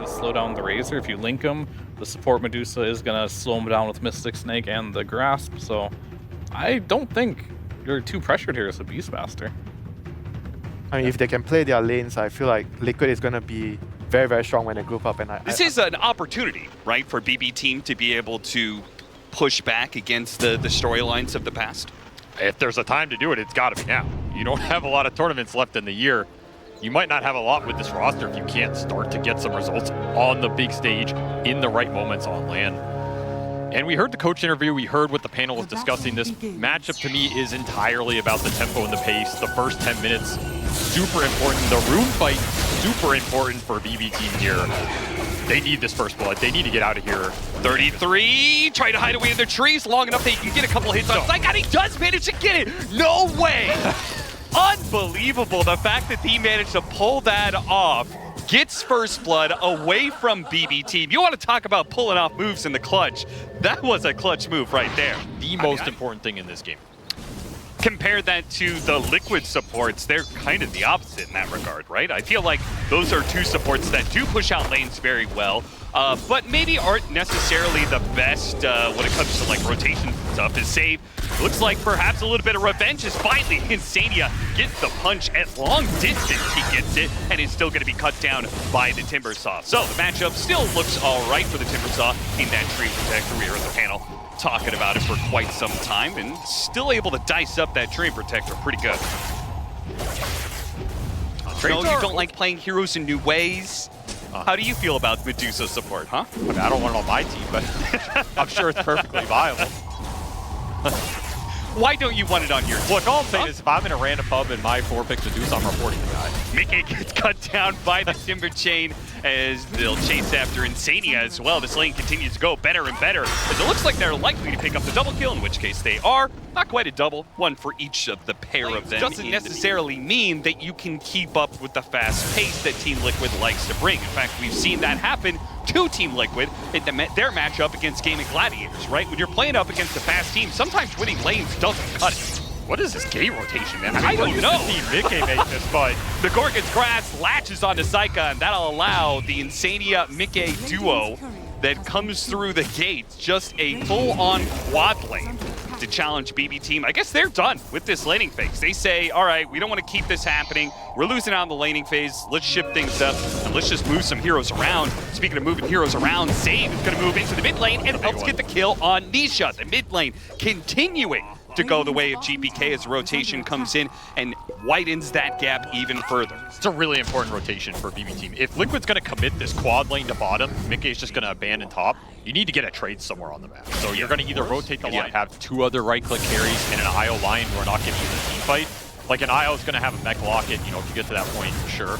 to slow down the Razor. If you link him, the support Medusa is going to slow him down with Mystic Snake and the Grasp. So I don't think you're too pressured here as a Beastmaster. I mean, if they can play their lanes, I feel like Liquid is going to be very, very strong when they group up. And this is an opportunity, right, for BB Team to be able to push back against the storylines of the past. If there's a time to do it, it's got to be now. You don't have a lot of tournaments left in the year. You might not have a lot with this roster if you can't start to get some results on the big stage in the right moments on LAN. And we heard the coach interview, we heard what the panel was discussing. This matchup to me is entirely about the tempo and the pace. The first 10 minutes, super important. The rune fight, super important for BB Team here. They need this first blood. They need to get out of here. 33, trying to hide away in the trees long enough that he can get a couple hits on Psych, and he does manage to get it. No way. Unbelievable, the fact that he managed to pull that off. Gets first blood away from BB Team. You want to talk about pulling off moves in the clutch. That was a clutch move right there. The most important thing in this game. Compare that to the Liquid supports, they're kind of the opposite in that regard, right? I feel like those are two supports that do push out lanes very well, but maybe aren't necessarily the best when it comes to like rotation stuff. His save looks like perhaps a little bit of revenge is finally Insania gets the punch at long distance. He gets it, and it's still going to be cut down by the Timbersaw. So the matchup still looks all right for the Timbersaw in that tree protector. We were at the panel talking about it for quite some time, and still able to dice up that tree protector pretty good. No, you don't like playing heroes in new ways. How do you feel about Medusa support, huh? I mean, I don't want it on my team, but I'm sure it's perfectly viable. Why don't you want it on your team? Look, all I'm saying is if I'm in a random pub and my 4 picks Medusa, I'm reporting the guy. Mickey gets cut down by the Timber Chain as they'll chase after Insania as well. This lane continues to go better and better as it looks like they're likely to pick up the double kill, in which case they are. Not quite a double, one for each of the pair of them. Doesn't necessarily mean that you can keep up with the fast pace that Team Liquid likes to bring. In fact, we've seen that happen to Team Liquid in their matchup against Gaming Gladiators, right? When you're playing up against a fast team, sometimes winning lanes doesn't cut it. What is this gate rotation, man? I don't know. Mickey made this, but the Gorgon's Grasp latches onto Saika, and that'll allow the Insania Mickey duo that comes through the gates, just a full-on quad lane to challenge BB Team. I guess they're done with this laning phase. They say, all right, we don't want to keep this happening. We're losing out on the laning phase. Let's shift things up, and let's just move some heroes around. Speaking of moving heroes around, Save is going to move into the mid lane and helps get the kill on Nisha. The mid lane continuing to go the way of GPK as the rotation comes in and widens that gap even further. It's a really important rotation for BB Team. If Liquid's going to commit this quad lane to bottom, Mickey's just going to abandon top. You need to get a trade somewhere on the map. So you're going to either rotate the line, have 2 other right-click carries, and an IO line who are not getting into the team fight. Like an IO is going to have a mech locket, you know, if you get to that point, sure.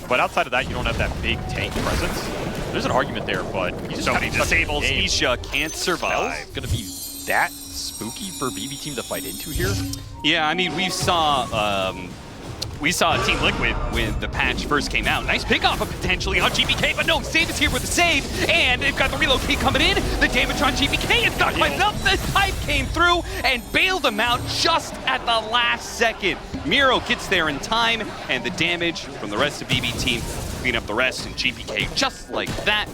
But outside of that, you don't have that big tank presence. There's an argument there, but he's so he disables Nisha, can't survive. It's going to be that spooky for BB Team to fight into here? Yeah, I mean, we saw Team Liquid when the patch first came out. Nice pick off of potentially on GPK, but no, Save is here with the save, and they've got the relocate coming in. The damage on GPK is not quite enough. The type came through and bailed them out just at the last second. Miro gets there in time, and the damage from the rest of BB Team clean up the rest, and GPK just like that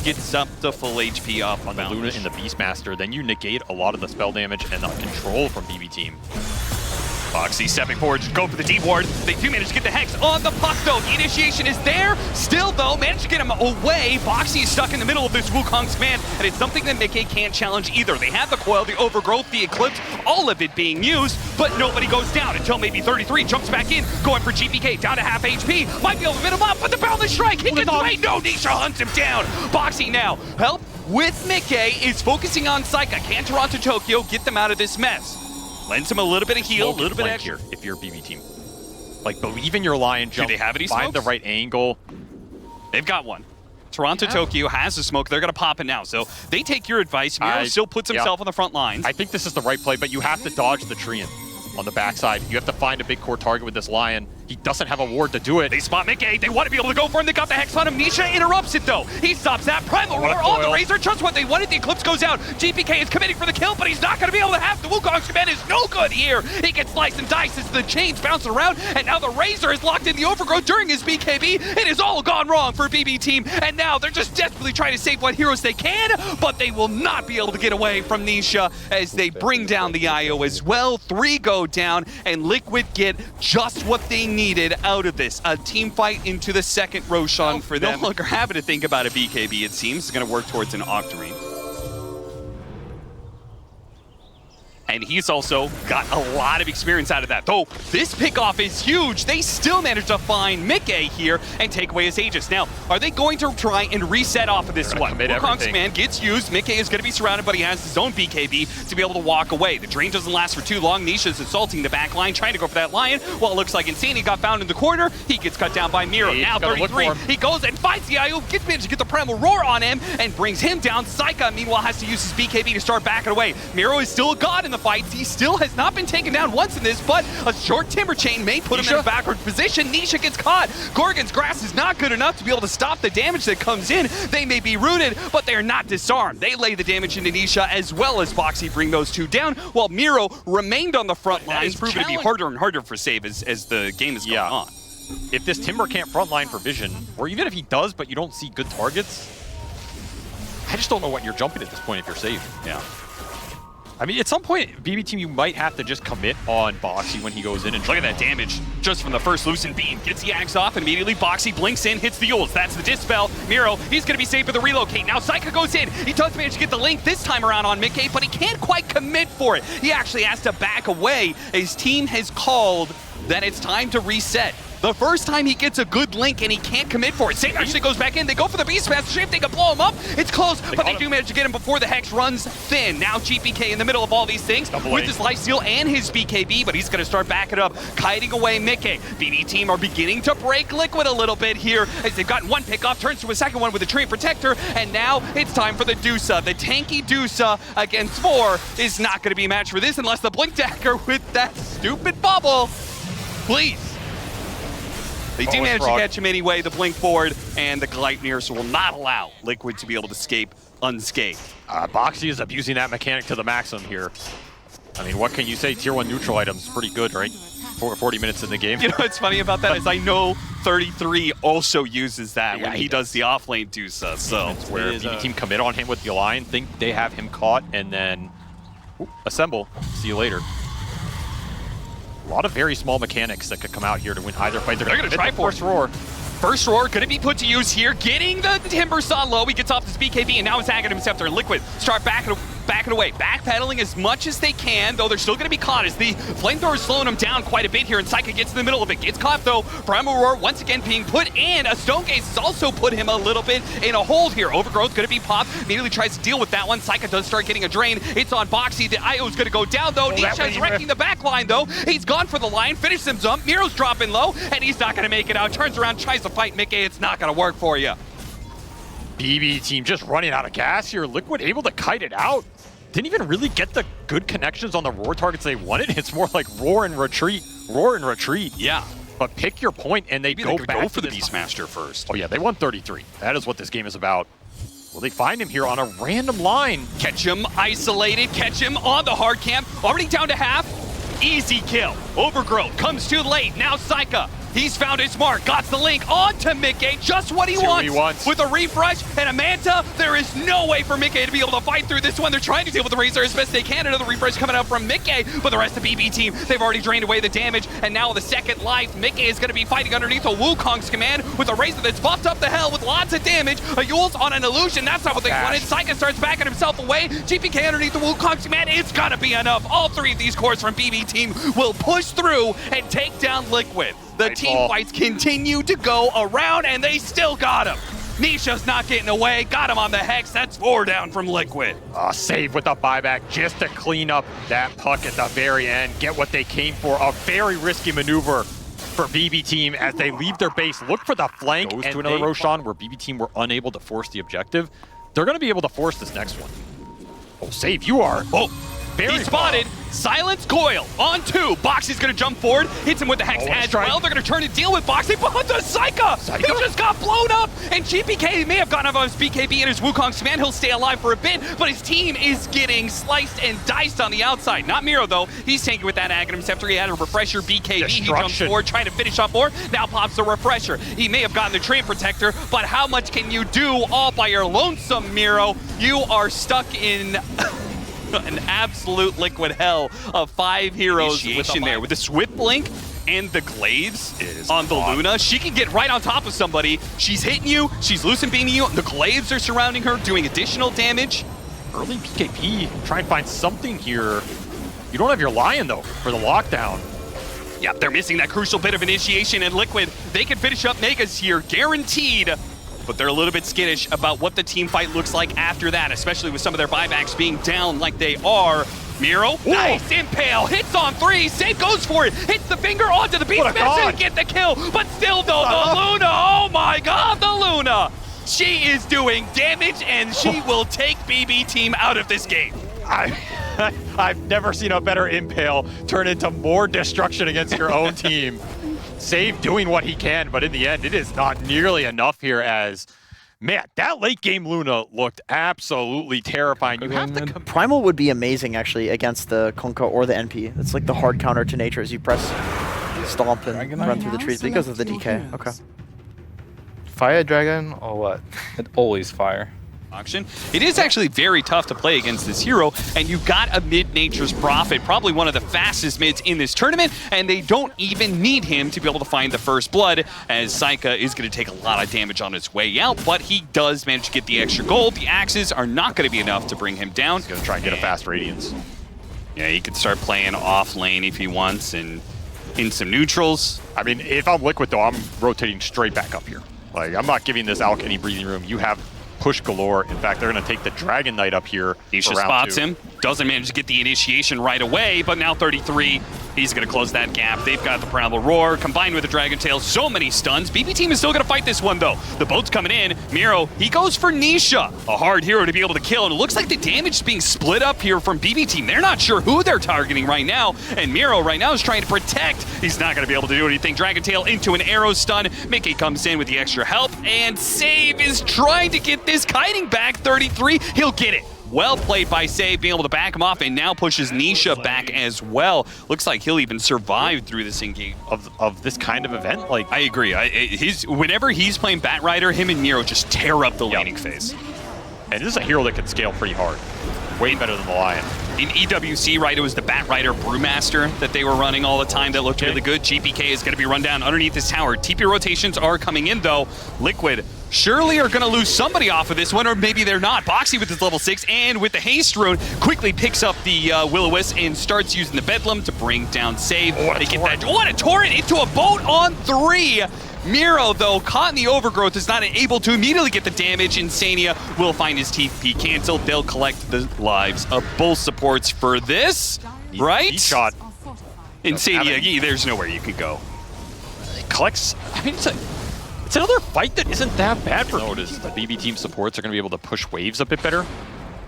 gets up to full HP off on the Luna and the Beastmaster. Then you negate a lot of the spell damage and the control from BB Team. Boxy stepping forward, just go for the deep ward. They do manage to get the Hex on the puck though. The initiation is there. Still though, managed to get him away. Boxy is stuck in the middle of this Wukong's command, and it's something that Mickey can't challenge either. They have the coil, the overgrowth, the eclipse, all of it being used, but nobody goes down until maybe 33 jumps back in, going for GPK, down to half HP. Might be able to fit him up, but the boundless strike, he gets away. No, Nisha hunts him down. Boxy now, help with Mickey is focusing on Saika. Can Toronto Tokyo get them out of this mess? Lends him a little bit of heal, a little bit of extra. Here, if you're BB Team. Like, believe in your Lion jump. Do they have any Find the right angle. They've got one. Toronto Tokyo has a smoke. They're going to pop it now. So they take your advice. Miro still puts himself on the front lines. I think this is the right play, but you have to dodge the Treant on the backside. You have to find a big core target with this Lion. He doesn't have a ward to do it. They spot Mickey. They want to be able to go for him. They got the Hex on him. Nisha interrupts it, though. He stops that. Primal Roar on the Razor. Just what they wanted. The Eclipse goes out. GPK is committing for the kill, but he's not going to be able to have the Wukong's command is no good here. He gets sliced and diced as the chains bouncing around, and now the Razor is locked in the Overgrowth during his BKB. It has all gone wrong for BB Team, and now they're just desperately trying to save what heroes they can, but they will not be able to get away from Nisha as they bring down the IO as well. 3 go down, and Liquid get just what they needed out of this. A team fight into the second Roshan for them. No longer having to think about a BKB, it seems. It's going to work towards an Octarine. And he's also got a lot of experience out of that. Though this pickoff is huge, they still managed to find Mickey here and take away his Aegis. Now, are they going to try and reset off of this one? Wukong's command gets used. Mickey is going to be surrounded, but he has his own BKB to be able to walk away. The drain doesn't last for too long. Nisha's assaulting the back line, trying to go for that Lion. Well, it looks like Insanity got found in the corner. He gets cut down by Miro. Now 33. He goes and fights the IO, gets managed to get the Primal Roar on him and brings him down. Saika, meanwhile, has to use his BKB to start backing away. Miro is still a god in the fights. He still has not been taken down once in this, but a short Timber Chain may put him in a backward position. Nisha gets caught. Gorgon's Grasp is not good enough to be able to stop the damage that comes in. They may be rooted, but they're not disarmed. They lay the damage into Nisha as well as Boxy bring those two down, while Miro remained on the front lines, proving to be harder and harder for save as the game is going on. If this Timber can't frontline for vision, or even if he does, but you don't see good targets, I just don't know what you're jumping at this point if you're safe. Yeah. I mean, at some point, BB Team, you might have to just commit on Boxy when he goes in and look at that damage just from the first Loosened Beam. Gets the Axe off, and immediately Boxy blinks in, hits the Yules. That's the Dispel. Miro, he's going to be safe for the relocate. Now Saika goes in. He does manage to get the link this time around on Mickey, but he can't quite commit for it. He actually has to back away. His team has called that it's time to reset. The first time he gets a good link and he can't commit for it. Sage actually goes back in. They go for the Beastmaster Shape. They can blow him up. It's close, but they do manage to get him before the Hex runs thin. Now GPK in the middle of all these things with his lifesteal and his BKB, but he's going to start backing up, kiting away Mickey. BB Team are beginning to break Liquid a little bit here as they've gotten one pick off, turns to a second one with a Tree Protector, and now it's time for the Dusa. The tanky Dusa against 4 is not going to be a match for this unless the Blink Dagger with that stupid bubble. Please. They do manage to catch him anyway, the Blink forward, and the Gleipnir, so will not allow Liquid to be able to escape unscathed. Boxy is abusing that mechanic to the maximum here. I mean, what can you say? Tier 1 neutral items, pretty good, right? 40 minutes in the game. You know what's funny about that is I know 33 also uses that when he does the offlane Dusa, so. It's where BB Team commit on him with the Lion, think they have him caught, and then assemble. See you later. A lot of very small mechanics that could come out here to win either fight. They're going to try First Roar. First Roar going to be put to use here, getting the Timber Saw low. He gets off his BKB, and now it's Aghanim Scepter. Liquid start backing away, backpedaling as much as they can, though they're still going to be caught as the Flamethrower is slowing them down quite a bit here, and Saika gets in the middle of it. Gets caught, though. Primal Roar once again being put in. A Stone Gaze has also put him a little bit in a hold here. Overgrowth going to be popped. Immediately tries to deal with that one. Saika does start getting a drain. It's on Boxy. The IO is going to go down, though. Nisha is wrecking the back line, though. He's gone for the line. Finishes him jump. Miro's dropping low, and he's not going to make it out. Turns around, tries to fight Mickey. It's not going to work for you. BB Team just running out of gas here. Liquid able to kite it out. Didn't even really get the good connections on the Roar targets they wanted. It's more like roar and retreat. Yeah. But pick your point, and they go back for the Beastmaster first. Oh yeah, they won 33. That is what this game is about. Will they find him here on a random line? Catch him isolated, catch him on the hard camp. Already down to half. Easy kill. Overgrowth comes too late. Now Saika. He's found his mark, got the link onto Mickey, just what he wants. With a refresh and a Manta, there is no way for Mickey to be able to fight through this one. They're trying to deal with the Razor as best they can. Another refresh coming out from Mickey, but the rest of BB Team, they've already drained away the damage, and now with the second life, Mickey is going to be fighting underneath a Wukong's command with a Razor that's buffed up the hell with lots of damage. A Yules on an illusion, that's not what they wanted. Saika starts backing himself away. GPK underneath the Wukong's command, it's got to be enough. All 3 of these cores from BB Team will push through and take down Liquid. The team fights continue to go around, and they still got him. Nisha's not getting away. Got him on the Hex. That's 4 down from Liquid. Save with a buyback just to clean up that puck at the very end. Get what they came for. A very risky maneuver for BB Team as they leave their base. Look for the flank. Goes to another Roshan where BB Team were unable to force the objective. They're going to be able to force this next one. Oh, save you are. Oh. Very He's spotted. Silence Coil on 2. Boxy's gonna jump forward, hits him with the Hex as well. They're gonna turn and deal with Boxy, but the Psycha! He just got blown up! And GPK may have gone off of his BKB and his Wukong command. He'll stay alive for a bit, but his team is getting sliced and diced on the outside. Not Miro, though. He's tanking with that Aghanim Scepter. He had a refresher BKB. He jumps forward, trying to finish off more. Now pops the refresher. He may have gotten the Train Protector, but how much can you do all by your lonesome, Miro? You are stuck in an absolute liquid hell of 5 heroes with the Swift Blink and the Glaives on the Luna. She can get right on top of somebody. She's hitting you, she's loosen beaming you, the Glaives are surrounding her, doing additional damage. Early BKB, try and find something here. You don't have your Lion, though, for the lockdown. Yeah, they're missing that crucial bit of initiation, and Liquid, they can finish up Megas here, guaranteed. But they're a little bit skittish about what the team fight looks like after that, especially with some of their buybacks being down like they are. Miro, nice impale, hits on 3, Save goes for it, hits the finger onto the Beastmaster to get the kill, but still though, the Luna, oh my god, the Luna! She is doing damage and she will take BB team out of this game. I've never seen a better impale turn into more destruction against your own team. Save doing what he can, but in the end, it is not nearly enough here as, man, that late game Luna looked absolutely terrifying. You have to Primal would be amazing, actually, against the Kunkka or the NP. It's like the hard counter to nature as you press stomp and run through the trees because of the DK. Okay. Fire Dragon or what? It always fire. Auction. It is actually very tough to play against this hero, and you've got a mid-nature's Prophet, probably one of the fastest mids in this tournament, and they don't even need him to be able to find the first blood, as Psycha is going to take a lot of damage on his way out, but he does manage to get the extra gold. The axes are not going to be enough to bring him down. He's going to try and get a fast Radiance. Yeah, he can start playing off lane if he wants, and in some neutrals. I mean, if I'm Liquid, though, I'm rotating straight back up here. Like, I'm not giving this Alk any breathing room. You have push galore. In fact, they're going to take the Dragon Knight up here. Nisha spots him, doesn't manage to get the initiation right away, but now 33, he's going to close that gap. They've got the Primal Roar combined with the Dragon Tail, so many stuns. BB team is still going to fight this one, though. The boat's coming in. Miro, he goes for Nisha, a hard hero to be able to kill, and it looks like the damage is being split up here from BB team. They're not sure who they're targeting right now, and Miro right now is trying to protect. He's not going to be able to do anything. Dragon Tail into an arrow stun. Mickey comes in with the extra help, and Save is trying to get this kiting back. 33, he'll get it. Well played by Save, being able to back him off, and now pushes Nisha back as well. Looks like he'll even survive through this engage of this kind of event. Like, I agree. Whenever he's playing Batrider, him and Miro just tear up the laning phase. And this is a hero that can scale pretty hard. Way better than the Lion. In EWC, right, it was the Batrider Brewmaster that they were running all the time that looked really good. GPK is going to be run down underneath this tower. TP rotations are coming in, though. Liquid surely are going to lose somebody off of this one, or maybe they're not. Boxy with his level 6 and with the Haste Rune quickly picks up the Will-O-Wisp and starts using the Bedlam to bring down Save. They get that. What a torrent into a boat on 3. Miro, though, caught in the overgrowth, is not able to immediately get the damage. Insania will find his TP canceled. They'll collect the lives of both supports for this, right? He shot. Insania, there's nowhere you can go. It collects. I mean, it's another fight that isn't that bad for Notice. The BB team supports are going to be able to push waves a bit better.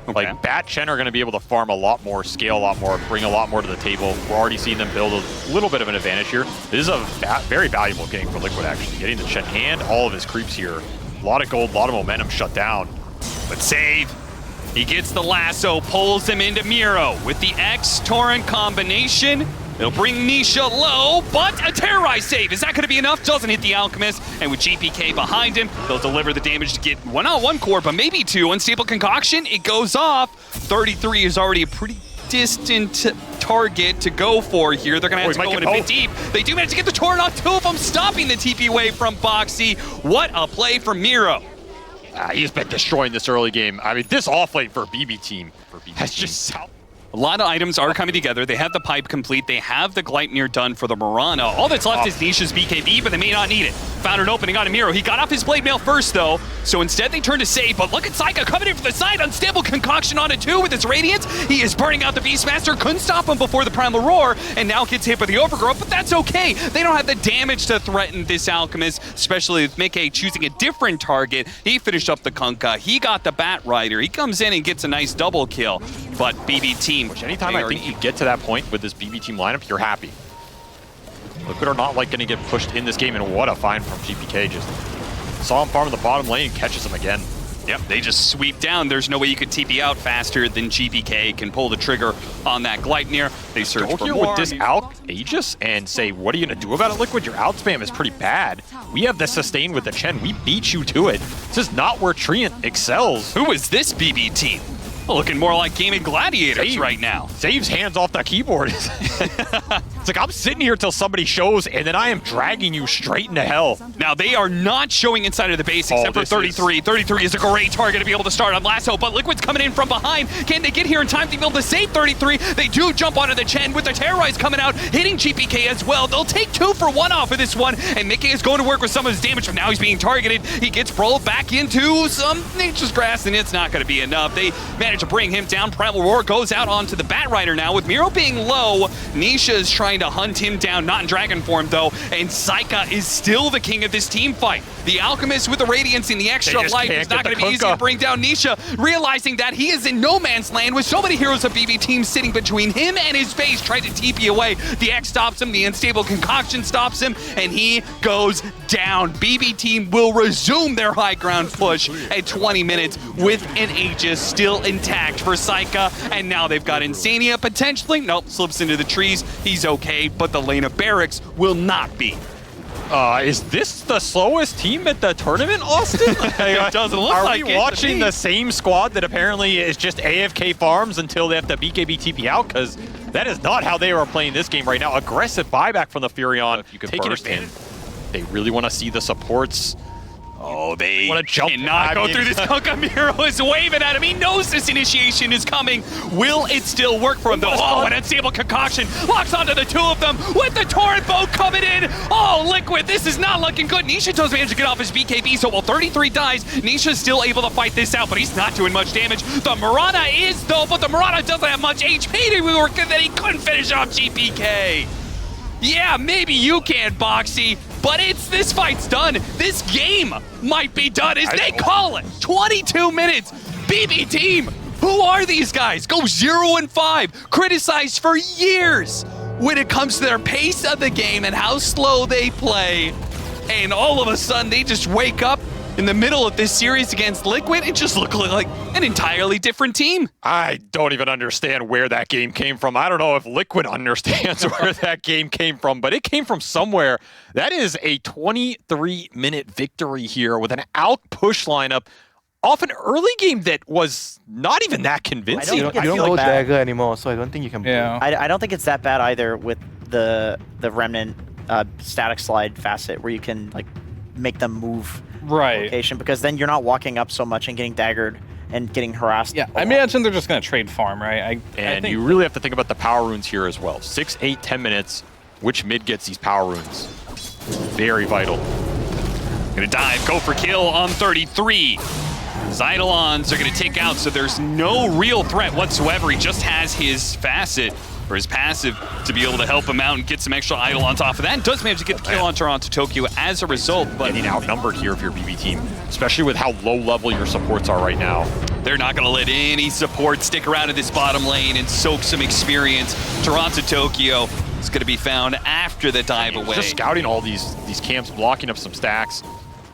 Okay. Like, Bat Chen are going to be able to farm a lot more, scale a lot more, bring a lot more to the table. We're already seeing them build a little bit of an advantage here. This is a very valuable game for Liquid, actually. Getting the Chen and all of his creeps here. A lot of gold, a lot of momentum shut down. But Save, he gets the lasso, pulls him into Miro with the X-Torrent combination. It'll bring Nisha low, but a Terrorize save. Is that going to be enough? Doesn't hit the Alchemist, and with GPK behind him, they'll deliver the damage to get not one core, but maybe 2. Unstable Concoction, it goes off. 33 is already a pretty distant target to go for here. They're going to have to go in a bit deep. They do manage to get the Torrent on 2 of them, stopping the TP wave from Boxy. What a play from Miro. He's been destroying this early game. I mean, this offlane for BB team has just... A lot of items are coming together. They have the pipe complete. They have the Gleipnir done for the Mirana. All that's left is Nisha's BKB, but they may not need it. Found an opening on Miro. He got off his blade mail first, though. So instead they turn to save, but look at Saika coming in from the side. Unstable concoction on it too with his Radiance. He is burning out the Beastmaster. Couldn't stop him before the Primal Roar, and now gets hit with the Overgrowth, but that's okay. They don't have the damage to threaten this Alchemist, especially with Mickey choosing a different target. He finished up the Kunkka. He got the Bat Rider. He comes in and gets a nice double kill. But BB Team, Which anytime I think you get to that point with this BB Team lineup, you're happy. Liquid are not like going to get pushed in this game, and what a find from GPK. Just saw him farm in the bottom lane, catches him again. Yep, they just sweep down. There's no way you could TP out faster than GPK can pull the trigger on that Gleipnir. They search for more. Would dis-out Aegis and say, what are you going to do about it, Liquid? Your out spam is pretty bad. We have the sustain with the Chen. We beat you to it. This is not where Treant excels. Who is this BB Team? Looking more like Gaming Gladiators right now. Saves hands off the keyboard. It's like, I'm sitting here till somebody shows, and then I am dragging you straight into hell. Now, they are not showing inside of the base except for 33. 33 is a great target to be able to start on Lasso, but Liquid's coming in from behind. Can they get here in time to be able to save 33? They do jump onto the Chen with the Terrorize coming out, hitting GPK as well. They'll take 2 for 1 off of this one, and Mickey is going to work with some of his damage, but now he's being targeted. He gets rolled back into some Nature's Grass, and it's not going to be enough. They manage to bring him down. Primal Roar goes out onto the Bat Rider now. With Miro being low, Nisha is trying to hunt him down, not in dragon form though, and Saika is still the king of this team fight. The Alchemist with the Radiance and the extra life is not going to be easy to bring down Nisha, realizing that he is in no man's land with so many heroes of BB Team sitting between him and his base, trying to TP away. The X stops him, the Unstable Concoction stops him, and he goes down. BB Team will resume their high ground push at 20 minutes with an Aegis still intact for Saika, and now they've got Insania potentially. Nope, slips into the trees. He's okay, but the lane of Barracks will not be. Is this the slowest team at the tournament, Austin? It doesn't look like it. Are we watching the same squad that apparently is just AFK farms until they have to BKB TP out? Because that is not how they are playing this game right now. Aggressive buyback from the Furion, taking advantage. They really want to see the supports. Oh, they want to jump. cannot go through this. Kunkka Miro is waving at him. He knows this initiation is coming. Will it still work for him, though? Oh, an Unstable Concoction locks onto the 2 of them with the Torrent Boat coming in. Oh, Liquid, this is not looking good. Nisha does manage to get off his BKB, so while 33 dies, Nisha's still able to fight this out, but he's not doing much damage. The Murata is, though, but the Murata doesn't have much HP to work, and then he couldn't finish off GPK. Yeah, maybe you can, Boxy, but this fight's done. This game might be done as they call it. 22 minutes. BB Team, who are these guys? Go 0-5, criticized for years when it comes to their pace of the game and how slow they play. And all of a sudden, they just wake up in the middle of this series against Liquid and just look like an entirely different team. I don't even understand where that game came from. I don't know if Liquid understands where that game came from, but it came from somewhere. That is a 23-minute victory here with an out push lineup off an early game that was not even that convincing. You don't go dagger anymore, so I don't think you can. Yeah. I don't think it's that bad either with the Remnant static slide facet where you can like make them move location, because then you're not walking up so much and getting daggered and getting harassed. Yeah, I imagine they're just going to trade farm, right? I And think you really have to think about the power runes here as well. 6, 8, 10 minutes. Which mid gets these power runes? Very vital. Gonna dive, go for kill on 33. Eidolons are gonna take out, so there's no real threat whatsoever. He just has his facet, or his passive, to be able to help him out and get some extra Eidolons off of that. And does manage to get the kill on Toronto Tokyo as a result, but getting outnumbered here if you're BB Team, especially with how low level your supports are right now. They're not gonna let any support stick around in this bottom lane and soak some experience. Toronto Tokyo is gonna be found after the dive away. Just scouting all these camps, blocking up some stacks.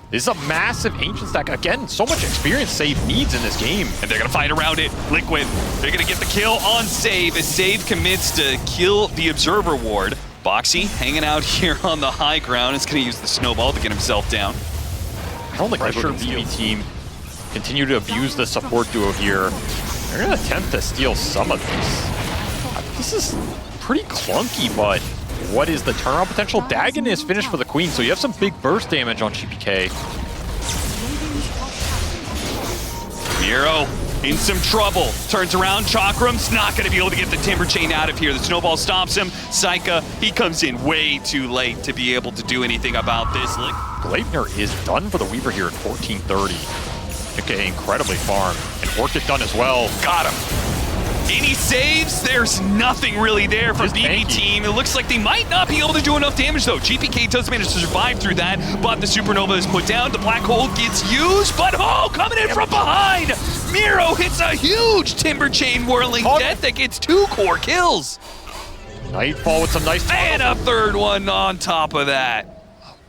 This is a massive Ancient stack. Again, so much experience Save needs in this game. And they're gonna fight around it. Liquid, they're gonna get the kill on Save as Save commits to kill the Observer Ward. Boxy hanging out here on the high ground is gonna use the snowball to get himself down. I don't think I'm sure BB Team continue to abuse the support duo here. They're gonna attempt to steal some of this. This is pretty clunky, but what is the turnaround potential? Dagon is finished for the Queen, so you have some big burst damage on GPK. Miro in some trouble. Turns around, Chakram's not going to be able to get the Timber Chain out of here. The snowball stops him. Saika, he comes in way too late to be able to do anything about this. Gleipnir is done for the Weaver here at 1430. Okay, incredibly farmed. And Orchid done as well. Got him. Any saves? There's nothing really there from BB Team. It looks like they might not be able to do enough damage though. GPK does manage to survive through that, but the Supernova is put down. The Black Hole gets used, but coming in from behind! Miro hits a huge Timber Chain whirling death that gets 2 core kills. Nightfall with some nice and a third one on top of that.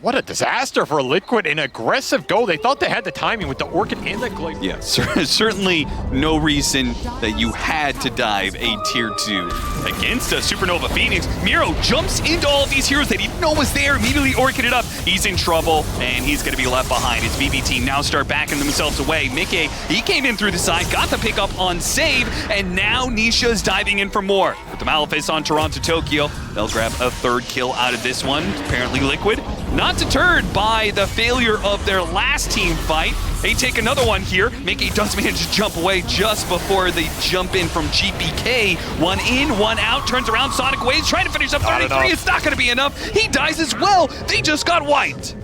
What a disaster for Liquid. An aggressive go. They thought they had the timing with the Orchid and the Gleipnir. Yeah, certainly no reason that you had to dive a tier 2 against a Supernova Phoenix. Miro jumps into all of these heroes that he didn't know was there, immediately Orchid it up. He's in trouble, and he's going to be left behind. His BB Team now start backing themselves away. Mickey, he came in through the side, got the pick up on save, and now Nisha's diving in for more. With the Malefice on Toronto Tokyo, they'll grab a 3rd kill out of this one. Apparently Liquid not deterred by the failure of their last team fight. They take another one here. Mickey does manage to jump away just before they jump in from GPK. 1 in, 1 out, turns around, Sonic Waves, trying to finish up 33. It's not going to be enough. He dies as well. They just got wiped.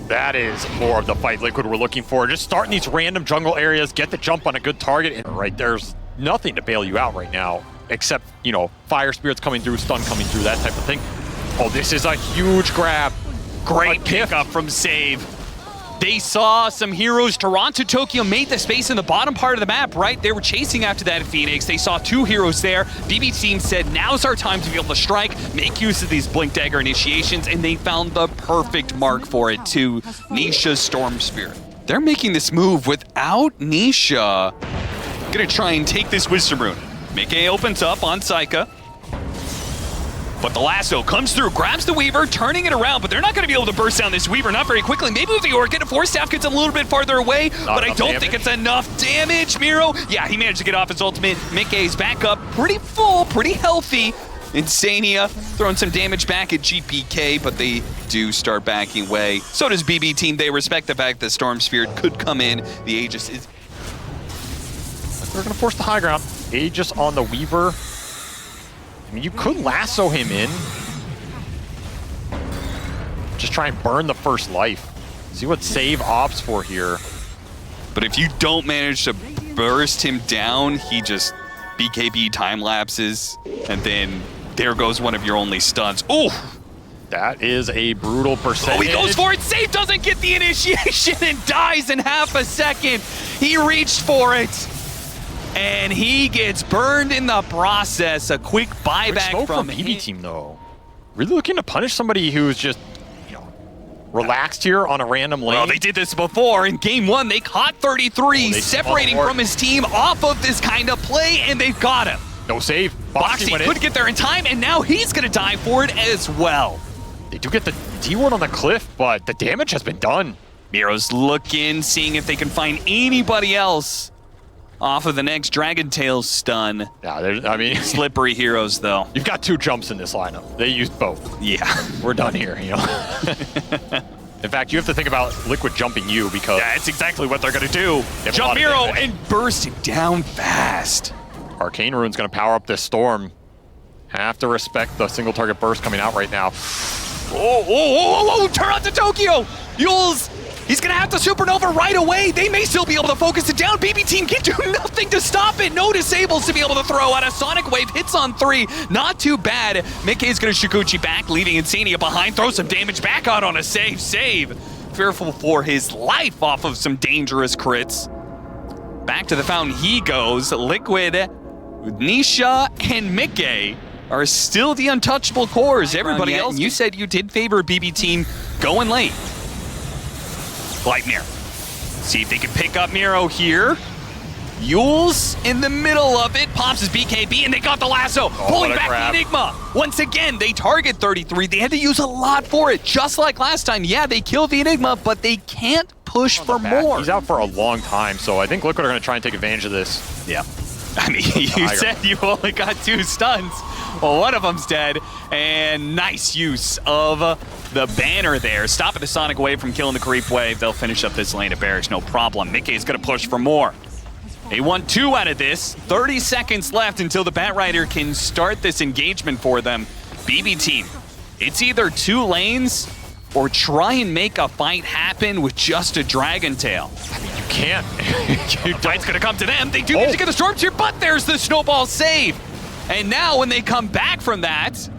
That is more of the fight Liquid we're looking for. Just starting these random jungle areas, get the jump on a good target, and right there's nothing to bail you out right now, except, you know, Fire Spirits coming through, stun coming through, that type of thing. Oh, this is a huge grab. Great pickup from Save. They saw some heroes. Toronto Tokyo made the space in the bottom part of the map, right? They were chasing after that Phoenix. They saw 2 heroes there. BB Team said, now's our time to be able to strike, make use of these Blink Dagger initiations, and they found the perfect mark for it to Nisha's Storm Spirit. They're making this move without Nisha. Gonna try and take this Wisdom Rune. Mickey opens up on Saika. But the lasso comes through, grabs the Weaver, turning it around, but they're not going to be able to burst down this Weaver, not very quickly. Maybe with the Orchid, Force Staff gets a little bit farther away, but I don't think it's enough damage. Miro, yeah, he managed to get off his ultimate. Mickey's back up, pretty full, pretty healthy. Insania throwing some damage back at GPK, but they do start backing away. So does BB Team. They respect the fact that Storm Spirit could come in. The Aegis is... They're going to force the high ground. Aegis on the Weaver. I mean, you could lasso him in. Just try and burn the first life. See what Save opts for here. But if you don't manage to burst him down, he just BKB time lapses, and then there goes one of your only stuns. Oh! That is a brutal percentage. Oh, he goes for it. Save doesn't get the initiation and dies in half a second. He reached for it. And he gets burned in the process. A quick buyback from BB Team, though. Really looking to punish somebody who's just, you know, relaxed here on a random lane. Well, they did this before. In game 1, they caught 33, separating from his team off of this kind of play, and they've got him. No save. Boxy couldn't get there in time, and now he's going to die for it as well. They do get the D1 on the cliff, but the damage has been done. Miro's looking, seeing if they can find anybody else off of the next Dragon Tail stun. Yeah, I mean... slippery heroes, though. You've got 2 jumps in this lineup. They used both. Yeah. We're done here, you know? In fact, you have to think about Liquid jumping you because... Yeah, it's exactly what they're going to do. Jump Miro and burst him down fast. Arcane Rune's going to power up this Storm. Have to respect the single target burst coming out right now. Oh, Toronto Tokyo! Yules! He's going to have to Supernova right away. They may still be able to focus it down. BB Team can do nothing to stop it. No disables to be able to throw out. A Sonic Wave hits on 3. Not too bad. Mickey's going to Shikuchi back, leaving Insania behind. Throw some damage back out on a save. Fearful for his life off of some dangerous crits. Back to the fountain he goes. Liquid, Nisha, and Mickey are still the untouchable cores. Everybody else, you said you did favor BB Team going late. Gleipnir. See if they can pick up Miro here. Yules in the middle of it. Pops his BKB, and they got the lasso. Pulling back the Enigma. Once again, they target 33. They had to use a lot for it. Just like last time. Yeah, they killed the Enigma, but they can't push for more. He's out for a long time, so I think Liquid are going to try and take advantage of this. Yeah. I mean, you said you only got 2 stuns. Well, one of them's dead, and nice use of the banner there. Stopping the Sonic Wave from killing the Creep Wave. They'll finish up this lane at Barracks, no problem. Mickey's going to push for more. They want 2 out of this. 30 seconds left until the Batrider can start this engagement for them. BB team, it's either 2 lanes or try and make a fight happen with just a Dragon Tail. I mean, you can't. Fight's gonna come to them. They do get to get the Storms here, but there's the snowball save. And now when they come back from that,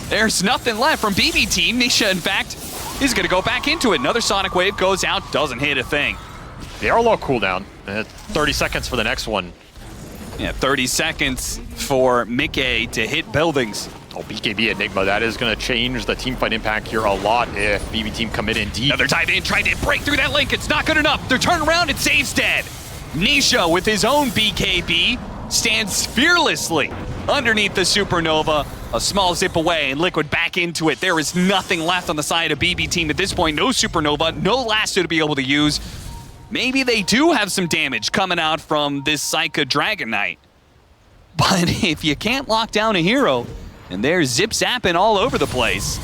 there's nothing left from BB team. Nisha, in fact, is gonna go back into it. Another Sonic Wave goes out, doesn't hit a thing. They are low cooldown. 30 seconds for the next one. Yeah, 30 seconds for Mickey to hit buildings. Oh, BKB Enigma, that is going to change the teamfight impact here a lot if BB team commit in deep. Another tied in, tried to break through that link. It's not good enough. They're turning around and Save's dead. Nisha with his own BKB stands fearlessly underneath the Supernova. A small zip away and Liquid back into it. There is nothing left on the side of BB team at this point. No Supernova, no Lasso to be able to use. Maybe they do have some damage coming out from this Psycha Dragon Knight. But if you can't lock down a hero, and there's zip-zapping all over the place.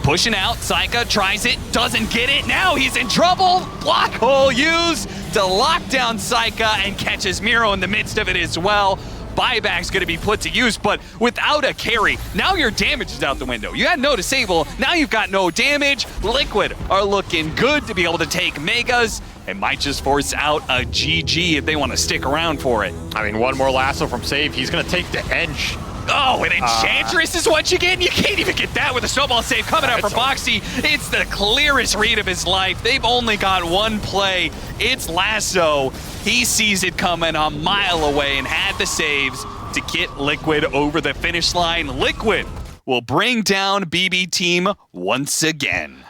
Pushing out, Psycha tries it, doesn't get it. Now he's in trouble. Block hole used to lock down Psycha and catches Miro in the midst of it as well. Buyback's gonna be put to use, but without a carry, now your damage is out the window. You had no disable, now you've got no damage. Liquid are looking good to be able to take Megas and might just force out a GG if they want to stick around for it. I mean, one more lasso from Save. He's going to take the edge. Oh, and Enchantress is what you get? You can't even get that with a snowball save coming out from Boxy. It's the clearest read of his life. They've only got one play. It's Lasso. He sees it coming a mile away and had the saves to get Liquid over the finish line. Liquid will bring down BB team once again.